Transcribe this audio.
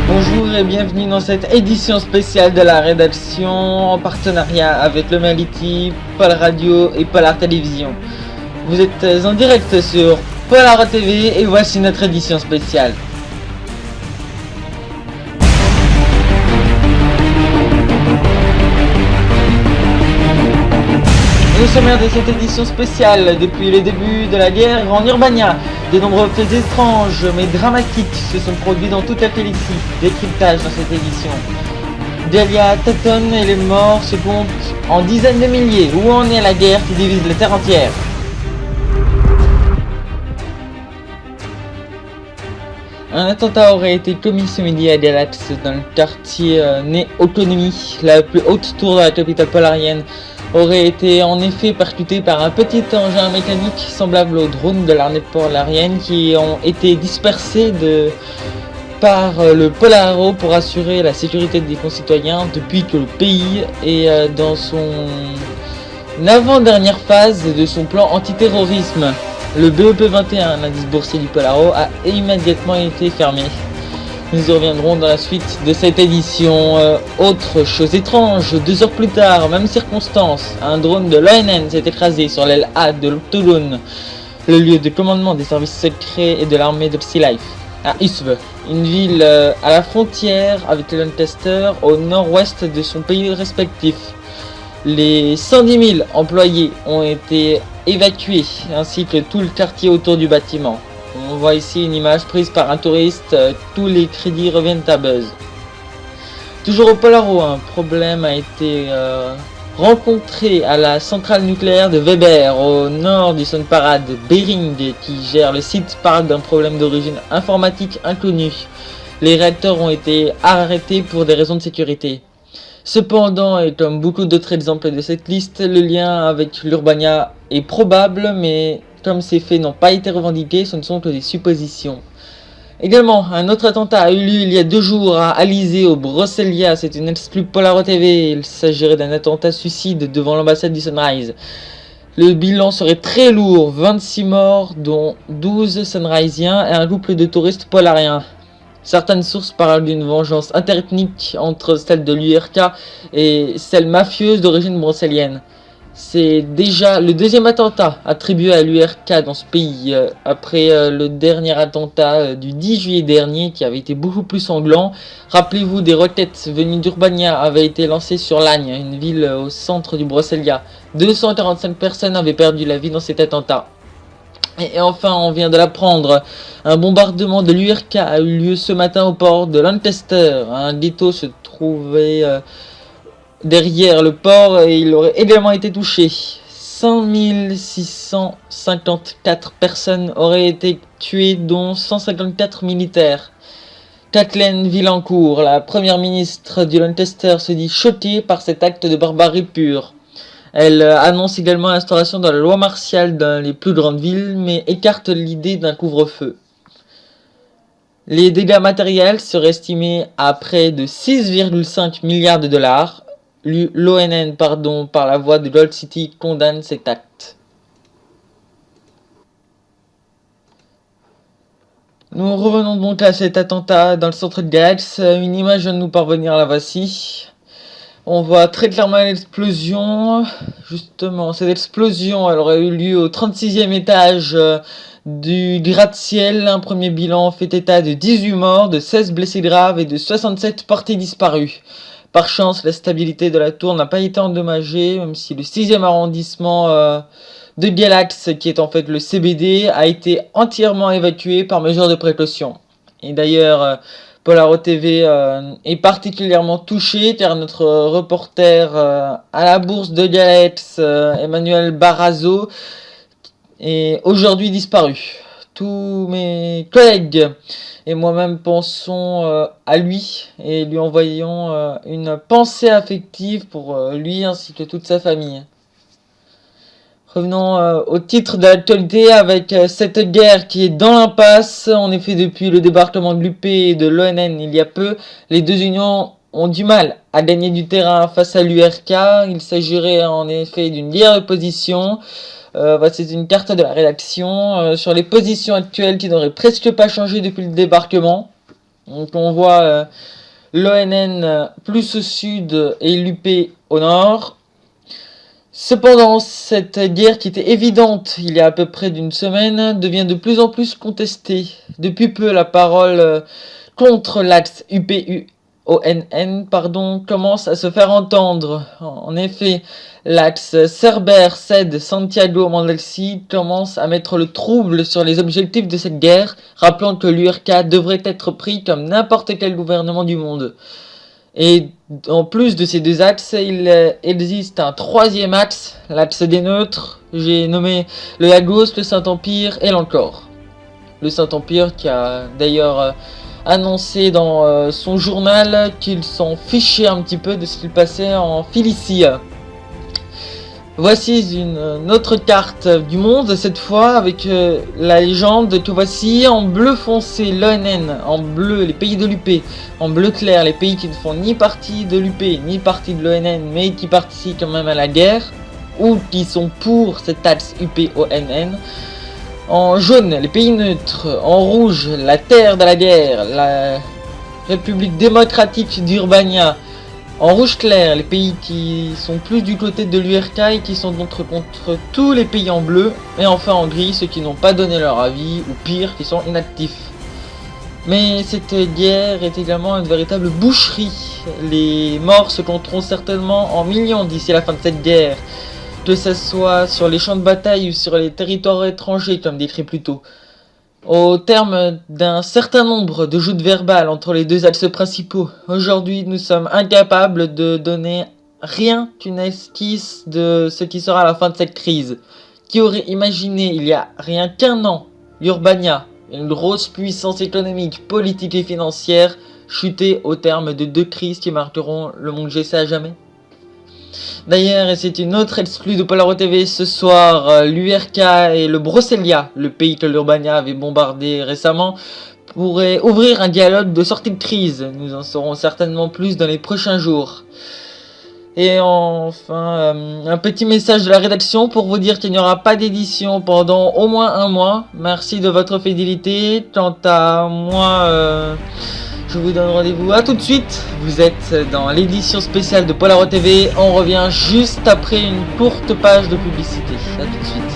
Bonjour et bienvenue dans cette édition spéciale de la rédaction en partenariat avec le Melity, Paul Radio et Polar Télévision. Vous êtes en direct sur Polar TV et voici notre édition spéciale. Au sommaire de cette édition spéciale, depuis le début de la guerre en Urbania, de nombreux faits étranges mais dramatiques se sont produits dans toute la galaxie. Décryptage dans cette édition. Delia tâtonne et les morts se comptent en dizaines de milliers. Où en est la guerre qui divise la terre entière? Un attentat aurait été commis ce midi à Galax dans le quartier Né Autonomie. La plus haute tour de la capitale polarienne aurait été en effet percuté par un petit engin mécanique semblable aux drones de l'armée polarienne qui ont été dispersés par le Polaro pour assurer la sécurité des concitoyens depuis que le pays est dans son avant-dernière phase de son plan antiterrorisme. Le BEP21, l'indice boursier du Polaro, a immédiatement été fermé. Nous y reviendrons dans la suite de cette édition. Autre chose étrange, 2 heures plus tard, même circonstance, un drone de l'ONN s'est écrasé sur l'aile A de Toulon, le lieu de commandement des services secrets et de l'armée de Psy Life, à Usve, une ville à la frontière avec le Lancaster au nord-ouest de son pays respectif. Les 110 000 employés ont été évacués, ainsi que tout le quartier autour du bâtiment. On voit ici une image prise par un touriste, tous les crédits reviennent à Buzz. Toujours au Polaro, un problème a été rencontré à la centrale nucléaire de Weber, au nord du Sonparade. Bering, qui gère le site, parle d'un problème d'origine informatique inconnue. Les réacteurs ont été arrêtés pour des raisons de sécurité. Cependant, et comme beaucoup d'autres exemples de cette liste, le lien avec l'Urbania est probable, mais comme ces faits n'ont pas été revendiqués, ce ne sont que des suppositions. Également, un autre attentat a eu lieu il y a 2 jours à Alizé, au Brosselia. C'est une exclue Polaro TV. Il s'agirait d'un attentat suicide devant l'ambassade du Sunrise. Le bilan serait très lourd, 26 morts, dont 12 Sunrisiens et un couple de touristes polariens. Certaines sources parlent d'une vengeance interethnique entre celle de l'URK et celle mafieuse d'origine bruxellienne. C'est déjà le 2e attentat attribué à l'URK dans ce pays, après le dernier attentat du 10 juillet dernier qui avait été beaucoup plus sanglant. Rappelez-vous, des roquettes venues d'Urbania avaient été lancées sur Lagne, une ville au centre du Brosselia. 245 personnes avaient perdu la vie dans cet attentat. Et enfin, on vient de l'apprendre, un bombardement de l'URK a eu lieu ce matin au port de Lancaster. Un ghetto se trouvait derrière le port et il aurait également été touché. 5654 personnes auraient été tuées, dont 154 militaires. Kathleen Villancourt, la première ministre du Lancaster, se dit choquée par cet acte de barbarie pure. Elle annonce également l'instauration de la loi martiale dans les plus grandes villes, mais écarte l'idée d'un couvre-feu. Les dégâts matériels seraient estimés à près de 6,5 milliards de dollars. L'ONN, par la voix de Gold City, condamne cet acte. Nous revenons donc à cet attentat dans le centre de Galax. Une image vient de nous parvenir, la voici. On voit très clairement l'explosion. Justement, cette explosion, elle aurait eu lieu au 36e étage du gratte-ciel. Un premier bilan fait état de 18 morts, de 16 blessés graves et de 67 portés disparus. Par chance, la stabilité de la tour n'a pas été endommagée, même si le 6e arrondissement de Galax, qui est en fait le CBD, a été entièrement évacué par mesure de précaution. Et d'ailleurs, Polaro TV est particulièrement touché car notre reporter à la bourse de Galax, Emmanuel Barrazo, est aujourd'hui disparu. Tous mes collègues et moi-même pensons à lui et lui envoyons une pensée affective pour lui ainsi que toute sa famille. Revenons au titre de l'actualité avec cette guerre qui est dans l'impasse. En effet, depuis le débarquement de l'UP et de l'ONN il y a peu, les deux unions ont du mal à gagner du terrain face à l'URK. Il s'agirait en effet d'une guerre de position. Voici une carte de la rédaction sur les positions actuelles qui n'auraient presque pas changé depuis le débarquement. Donc on voit l'ONN plus au sud et l'UP au nord. Cependant, cette guerre qui était évidente il y a à peu près d'une semaine devient de plus en plus contestée. Depuis peu, la parole contre l'axe UP-ONN commence à se faire entendre. En effet, l'axe Cerbère-Cède-Santiago-Mandalsi commence à mettre le trouble sur les objectifs de cette guerre, rappelant que l'URK devrait être pris comme n'importe quel gouvernement du monde. Et en plus de ces deux axes, il existe un troisième axe, l'axe des neutres. J'ai nommé le Lagos, le Saint-Empire et l'Ancor. Le Saint-Empire qui a d'ailleurs annoncé dans son journal qu'il s'en fichait un petit peu de ce qu'il passait en Cilicie. Voici une autre carte du monde, cette fois avec la légende que voici en bleu foncé l'ONN, en bleu les pays de l'UP, en bleu clair les pays qui ne font ni partie de l'UP ni partie de l'ONN mais qui participent quand même à la guerre ou qui sont pour cet axe UP-ONN. En jaune les pays neutres, en rouge la terre de la guerre, la République démocratique d'Urbania. En rouge clair, les pays qui sont plus du côté de l'URK et qui sont contre tous les pays en bleu. Et enfin en gris, ceux qui n'ont pas donné leur avis, ou pire, qui sont inactifs. Mais cette guerre est également une véritable boucherie. Les morts se compteront certainement en millions d'ici la fin de cette guerre. Que ce soit sur les champs de bataille ou sur les territoires étrangers, comme décrit plus tôt. Au terme d'un certain nombre de joutes verbales entre les deux axes principaux, aujourd'hui nous sommes incapables de donner rien qu'une esquisse de ce qui sera la fin de cette crise. Qui aurait imaginé il y a rien qu'un an, l'Urbania, une grosse puissance économique, politique et financière, chuter au terme de deux crises qui marqueront le monde GC à jamais? D'ailleurs, et c'est une autre exclue de Polaro TV ce soir, l'URK et le Brosselia, le pays que l'Urbania avait bombardé récemment, pourraient ouvrir un dialogue de sortie de crise. Nous en saurons certainement plus dans les prochains jours. Et enfin, un petit message de la rédaction pour vous dire qu'il n'y aura pas d'édition pendant au moins un mois. Merci de votre fidélité. Quant à moi... je vous donne rendez-vous à tout de suite. Vous êtes dans l'édition spéciale de Polaro TV. On revient juste après une courte page de publicité. A tout de suite.